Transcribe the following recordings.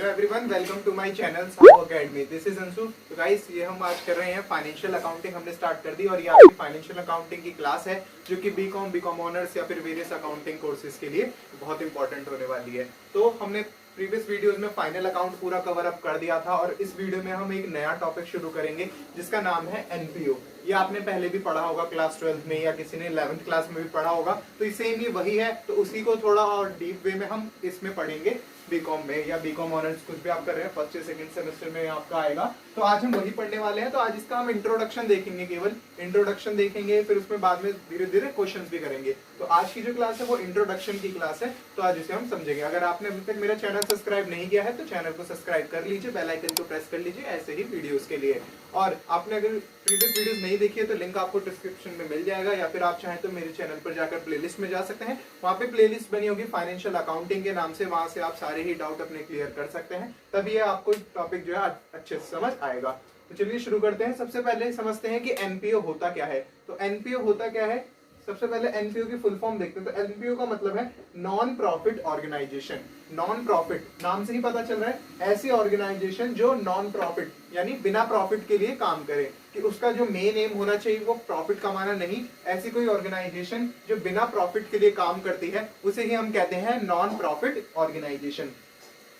Hello everyone, welcome to my channel Sahu academy. This is Anshu. तो guys, ये हम आज कर रहे हैं फाइनेंशियल अकाउंटिंग। हमने स्टार्ट कर दी और ये आपकी फाइनेंशियल अकाउंटिंग की क्लास है जो कि बीकॉम ऑनर्स या फिर वेरियस अकाउंटिंग कोर्सेज के लिए बहुत इंपॉर्टेंट होने वाली है। तो हमने प्रीवियस वीडियोस में फाइनल अकाउंट पूरा कवर अप कर दिया था और इस वीडियो में हम एक नया टॉपिक शुरू करेंगे जिसका नाम है एनपीओ। ये आपने पहले भी पढ़ा होगा क्लास 12 में या किसी ने 11th क्लास में भी पढ़ा होगा, तो सेम ही वही है। तो उसी को थोड़ा और डीप वे में हम इसमें पढ़ेंगे बीकॉम में या बीकॉम ऑनर्स कुछ भी आप कर रहे हैं, फर्स्ट या सेकंड सेमेस्टर में आपका आएगा। तो आज हम वही पढ़ने वाले हैं। तो आज इसका हम इंट्रोडक्शन देखेंगे, केवल इंट्रोडक्शन देखेंगे, फिर उसमें बाद में धीरे धीरे क्वेश्चंस भी करेंगे। तो आज की जो क्लास है वो इंट्रोडक्शन की क्लास है, तो आज इसे हम समझेंगे। अगर आपने अभी तक मेरा चैनल सब्सक्राइब नहीं किया है तो चैनल को सब्सक्राइब कर लीजिए, बेल आइकन को प्रेस कर लीजिए ऐसे ही वीडियोस के लिए। और आपने अगर प्रीवियस वीडियोस नहीं देखी है तो लिंक आपको डिस्क्रिप्शन में मिल जाएगा, या फिर आप चाहें तो मेरे चैनल पर जाकर प्लेलिस्ट में जा सकते हैं। वहां पे प्लेलिस्ट बनी होगी फाइनेंशियल अकाउंटिंग के नाम से, वहां से आप सारे ही डाउट अपने क्लियर कर सकते हैं, तभी आपको टॉपिक जो है अच्छे से समझ आएगा। तो चलिए शुरू करते हैं। सबसे पहले समझते हैं कि एनपीओ होता क्या है। तो एनपीओ होता क्या है, सबसे पहले एनपीओ की फुल फॉर्म देखते हैं। तो एनपीओ का मतलब है non profit organisation. Non profit, नाम से ही पता चल रहा है, ऐसी ऑर्गेनाइजेशन जो नॉन प्रॉफिट यानी बिना प्रॉफिट के लिए काम करे, कि उसका जो मेन एम होना चाहिए वो प्रॉफिट कमाना नहीं। ऐसी कोई ऑर्गेनाइजेशन जो बिना प्रॉफिट के लिए काम करती है उसे ही हम कहते हैं नॉन प्रॉफिट ऑर्गेनाइजेशन।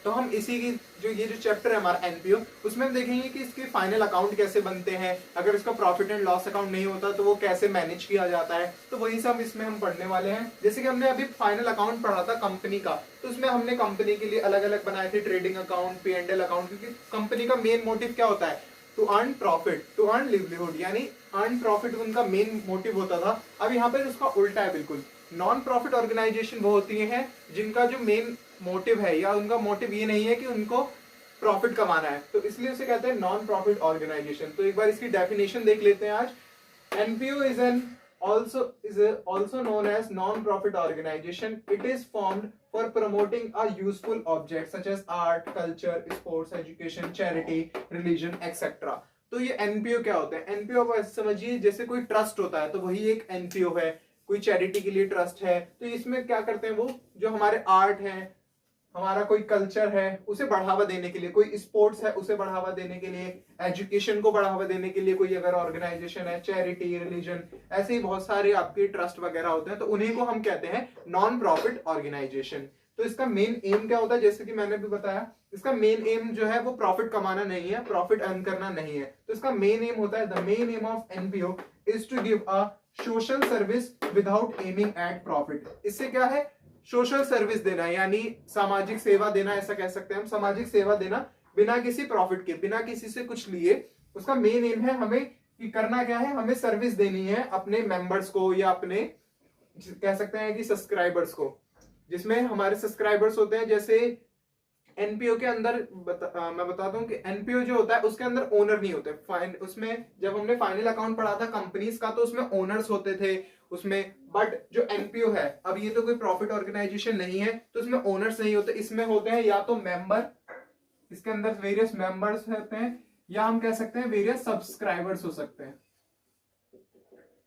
तो हम इसी की ये जो चैप्टर है हमारा एनपीओ, उसमें हम देखेंगे कि इसके फाइनल अकाउंट कैसे बनते हैं, अगर इसका प्रॉफिट एंड लॉस अकाउंट नहीं होता तो वो कैसे मैनेज किया जाता है। तो वही सब इसमें हम पढ़ने वाले हैं। जैसे कि हमने अभी फाइनल अकाउंट पढ़ा था कंपनी का, तो उसमें हमने कंपनी के लिए अलग अलग बनाए थे ट्रेडिंग अकाउंट, P&L अकाउंट, क्योंकि कंपनी का मेन मोटिव क्या होता है, to earn profit, to earn livelihood, यानी अर्न प्रॉफिट उनका मेन मोटिव होता था। अब यहाँ पे उसका उल्टा है बिल्कुल। नॉन प्रॉफिट ऑर्गेनाइजेशन वो होती है जिनका जो मेन मोटिव है या उनका मोटिव ये नहीं है कि उनको प्रॉफिट कमाना है, तो इसलिए उसे कहते हैं नॉन प्रॉफिट ऑर्गेनाइजेशन। तो एक बार इसकी डेफिनेशन देख लेते हैं आज। NPO is an also known as non-profit organization. It is formed for promoting a useful object such as art, culture, sports, education, charity, religion, etc. तो ये एनपीओ क्या होता है? एनपीओ को ऐसे समझिए जैसे कोई ट्रस्ट होता है, तो वही एक एनपीओ है। कोई चैरिटी के लिए ट्रस्ट है, तो इसमें क्या करते हैं, वो जो हमारे आर्ट है, हमारा कोई कल्चर है, उसे बढ़ावा देने के लिए, कोई स्पोर्ट्स है उसे बढ़ावा देने के लिए, एजुकेशन को बढ़ावा देने के लिए कोई अगर ऑर्गेनाइजेशन है, चैरिटी, रिलीजन, ऐसे ही बहुत सारे आपके ट्रस्ट वगैरह होते हैं, तो उन्हीं को हम कहते हैं नॉन प्रॉफिट ऑर्गेनाइजेशन। तो इसका मेन एम क्या होता है, जैसे कि मैंने भी बताया, इसका मेन एम जो है वो प्रॉफिट कमाना नहीं है, प्रॉफिट अर्न करना नहीं है। तो इसका मेन एम होता है, the main aim of NPO is to give a social service without aiming at profit. इससे क्या है, सोशल सर्विस देना, यानी सामाजिक सेवा देना, ऐसा कह सकते हैं हम, सामाजिक सेवा देना बिना किसी प्रॉफिट के, बिना किसी से कुछ लिए। उसका मेन एम है हमें कि करना क्या है, हमें सर्विस देनी है अपने मेंबर्स को या अपने कह सकते हैं कि सब्सक्राइबर्स को, जिसमें हमारे सब्सक्राइबर्स होते हैं। जैसे एनपीओ के अंदर मैं बताता हूँ कि एनपीओ जो होता है उसके अंदर ओनर नहीं होते। उसमें जब हमने फाइनल अकाउंट पढ़ा था कंपनीज का, तो उसमें ओनर्स होते थे उसमें। बट जो एनपीओ है, अब ये तो कोई प्रॉफिट ऑर्गेनाइजेशन नहीं है, तो इसमें ओनर्स नहीं होते। इसमें होते हैं या तो मेंबर, इसके अंदर वेरियस मेंबर्स होते हैं, या हम कह सकते हैं वेरियस सब्सक्राइबर्स हो सकते हैं।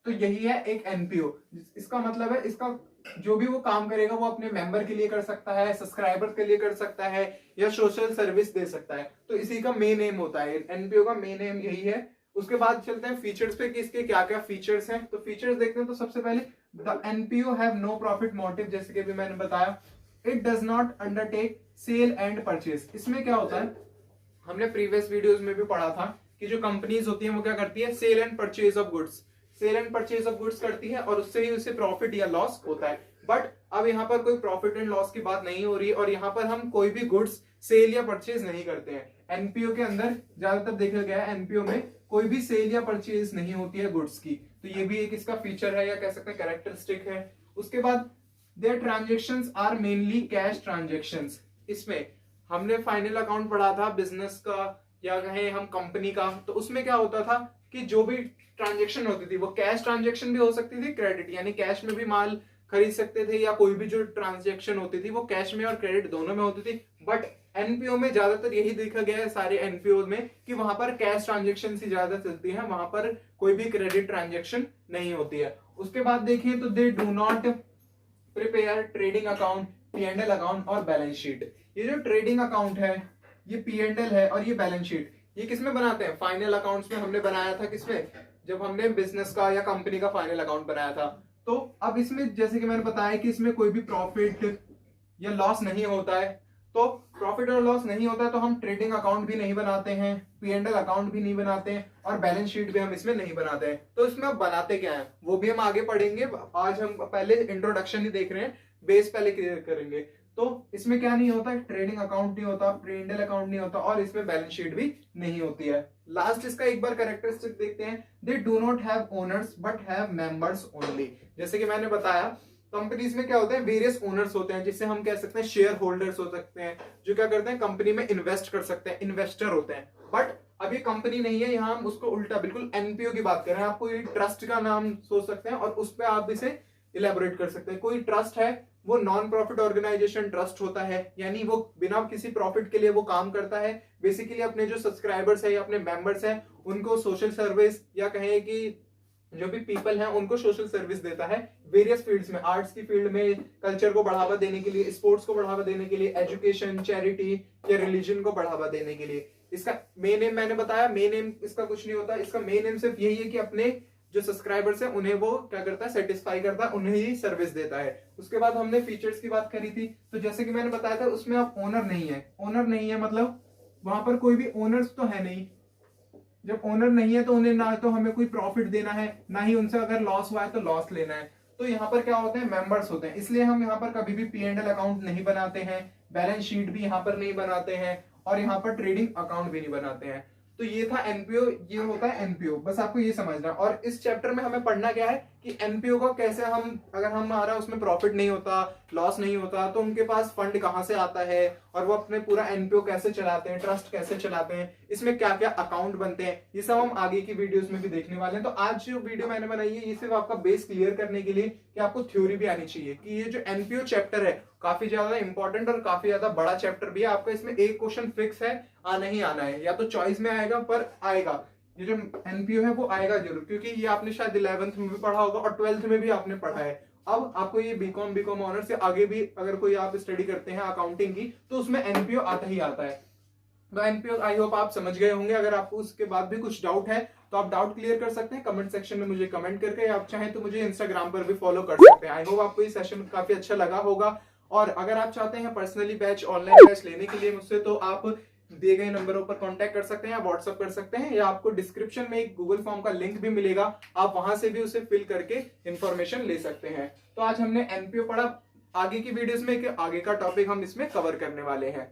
तो यही है एक एनपीओ। इसका मतलब है, इसका जो भी वो काम करेगा वो अपने मेंबर के लिए कर सकता है, सब्सक्राइबर के लिए कर सकता है, या सोशल सर्विस दे सकता है। तो इसी का मेन एम होता है, एनपीओ का मेन एम यही है। उसके बाद चलते हैं फीचर्स पे कि इसके क्या क्या फीचर्स हैं। तो फीचर्स देखते हैं। तो सबसे पहले the NPO have no profit motive, जैसे कि अभी मैंने बताया। It does not undertake sale and purchase. इसमें क्या होता है, हमने प्रीवियस वीडियोस में भी पढ़ा था कि जो कंपनीज होती है वो क्या करती है, sale and purchase of goods, sale and purchase of goods करती है, और उससे ही उसे प्रॉफिट या लॉस होता है। बट अब यहाँ पर कोई प्रॉफिट एंड लॉस की बात नहीं हो रही है, और यहाँ पर हम कोई भी गुड्स सेल या परचेज नहीं करते हैं। एनपीओ के अंदर ज्यादातर देखा गया है, एनपीओ में कोई भी सेल या परचेज नहीं होती है गुड्स की। तो ये भी एक इसका फीचर है, या कह सकते हैं कैरेक्टरिस्टिक है। उसके बाद their transactions are mainly cash transactions. इसमें हमने फाइनल अकाउंट पढ़ा था बिजनेस का या कहें हम कंपनी का, तो उसमें क्या होता था कि जो भी ट्रांजेक्शन होती थी वो कैश ट्रांजेक्शन भी हो सकती थी, क्रेडिट यानी कैश में भी माल खरीद सकते थे, या कोई भी जो ट्रांजेक्शन होती थी वो कैश में और क्रेडिट दोनों में होती थी। बट एनपीओ में ज्यादातर यही देखा गया है सारे एनपीओ में कि वहां पर कैश ट्रांजेक्शन ही ज्यादा चलती है, वहां पर कोई भी क्रेडिट ट्रांजेक्शन नहीं होती है। उसके बाद देखिए तो they do not prepare trading account, P&L account और बैलेंस शीट। ये जो ट्रेडिंग अकाउंट है ये P&L है और ये बैलेंस शीट, ये किसमें बनाते हैं? फाइनल अकाउंट्स में हमने बनाया था। किसमें? जब हमने बिजनेस का या कंपनी का फाइनल अकाउंट बनाया था। तो अब इसमें जैसे कि मैंने बताया कि इसमें कोई भी प्रॉफिट या लॉस नहीं होता है। तो प्रॉफिट और लॉस नहीं होता है तो हम ट्रेडिंग अकाउंट भी नहीं बनाते हैं, P&L अकाउंट भी नहीं बनाते हैं और बैलेंस शीट भी हम इसमें नहीं बनाते हैं। तो इसमें अब बनाते क्या है वो भी हम आगे पढ़ेंगे। आज हम पहले इंट्रोडक्शन ही देख रहे हैं, बेस पहले क्लियर करेंगे। तो इसमें क्या नहीं होता? ट्रेडिंग अकाउंट नहीं होता, P&L अकाउंट नहीं होता और इसमें बैलेंस शीट भी नहीं होती है। लास्ट इसका एक बार कैरेक्टरिस्टिक देखते हैं। They do not have owners but have members only. जैसे कि मैंने बताया कंपनीज में क्या होते हैं? वेरियस ओनर्स होते हैं, जिससे हम कह सकते हैं शेयर होल्डर्स हो सकते हैं, जो क्या करते हैं कंपनी में इन्वेस्ट कर सकते हैं, इन्वेस्टर होते हैं। बट अब ये कंपनी नहीं है, यहाँ हम उसको उल्टा बिल्कुल एनपीओ की बात कर रहे हैं। आप कोई ट्रस्ट का नाम सोच सकते हैं और उस पर आप इसे इलेबोरेट कर सकते हैं। कोई ट्रस्ट है, वो नॉन प्रॉफिट ऑर्गेनाइजेशन ट्रस्ट होता है, यानी वो बिना किसी प्रॉफिट के लिए वो काम करता है। बेसिकली अपने जो सब्सक्राइबर्स है या अपने मेंबर्स हैं उनको सोशल सर्विस या कहें कि जो भी पीपल हैं उनको सोशल सर्विस देता है वेरियस फील्ड्स में, आर्ट्स की फील्ड में, कल्चर को बढ़ावा देने के लिए, स्पोर्ट्स को बढ़ावा देने के लिए, एजुकेशन, चैरिटी या रिलीजन को बढ़ावा देने के लिए। इसका मेन एम मैंने बताया, मेन एम इसका कुछ नहीं होता। इसका मेन एम सिर्फ यही है कि अपने जो सब्सक्राइबर्स हैं उन्हें वो क्या करता है? सेटिस्फाई करता है, उन्हें ही सर्विस देता है। उसके बाद हमने फीचर्स की बात करी थी। तो जैसे कि मैंने बताया था उसमें आप ओनर नहीं है। ओनर नहीं है मतलब वहां पर कोई भी ओनर्स तो है नहीं। जब ओनर नहीं है तो उन्हें ना तो हमें कोई प्रॉफिट देना है, ना ही उनसे अगर लॉस हुआ है तो लॉस लेना है। तो यहाँ पर क्या होते हैं? मेंबर्स होते हैं। इसलिए हम यहाँ पर कभी भी P&L अकाउंट नहीं बनाते हैं, बैलेंस शीट भी यहाँ पर नहीं बनाते हैं और यहाँ पर ट्रेडिंग अकाउंट भी नहीं बनाते हैं। तो ये था एनपीओ, ये होता है एनपीओ, बस आपको ये समझना। और इस चैप्टर में हमें पढ़ना क्या है कि एनपीओ को कैसे हम, अगर हमारा उसमें प्रॉफिट नहीं होता, लॉस नहीं होता, तो उनके पास फंड कहां से आता है और वो अपने पूरा एनपीओ कैसे चलाते हैं, ट्रस्ट कैसे चलाते हैं, इसमें क्या क्या अकाउंट बनते हैं, ये सब हम आगे की वीडियोस में भी देखने वाले हैं। तो आज जो वीडियो मैंने बनाई है ये सिर्फ आपका बेस क्लियर करने के लिए कि आपको थ्योरी भी आनी चाहिए कि ये जो एनपीओ चैप्टर है काफी ज्यादा इंपॉर्टेंट और काफी ज्यादा बड़ा चैप्टर भी है। आपका इसमें एक क्वेश्चन फिक्स है, आना ही आना है, या तो चॉइस में आएगा पर आएगा। ये जो एनपीओ है वो आएगा जरूर, क्योंकि ये आपने शायद 11th में भी पढ़ा होगा और 12th में भी आपने पढ़ा है। अब आपको ये बीकॉम ऑनर्स से आगे भी अगर कोई आप स्टडी करते हैं अकाउंटिंग की तो उसमें एनपीओ आता ही आता है। तो एनपीओ आई होप आप समझ गए होंगे। अगर आपको उसके बाद भी कुछ डाउट है तो आप डाउट क्लियर कर सकते हैं कमेंट सेक्शन में मुझे कमेंट करके, आप चाहें तो मुझे इंस्टाग्राम पर भी फॉलो कर सकते हैं। आई होप आपको ये सेशन काफी अच्छा लगा होगा। और अगर आप चाहते हैं पर्सनली बैच, ऑनलाइन बैच लेने के लिए मुझसे, तो आप दिए गए नंबरों पर कांटेक्ट कर सकते हैं या व्हाट्सएप कर सकते हैं, या आपको डिस्क्रिप्शन में एक गूगल फॉर्म का लिंक भी मिलेगा, आप वहां से भी उसे फिल करके इंफॉर्मेशन ले सकते हैं। तो आज हमने एनपीओ पढ़ा। आगे की वीडियोस में एक आगे का टॉपिक हम इसमें कवर करने वाले हैं।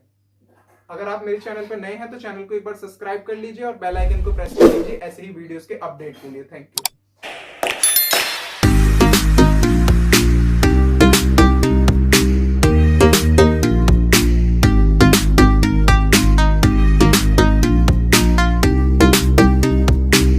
अगर आप मेरे चैनल पर नए हैं तो चैनल को एक बार सब्सक्राइब कर लीजिए और बेल आइकन को प्रेस कर लीजिए ऐसे ही वीडियोस के अपडेट के लिए। Thank you.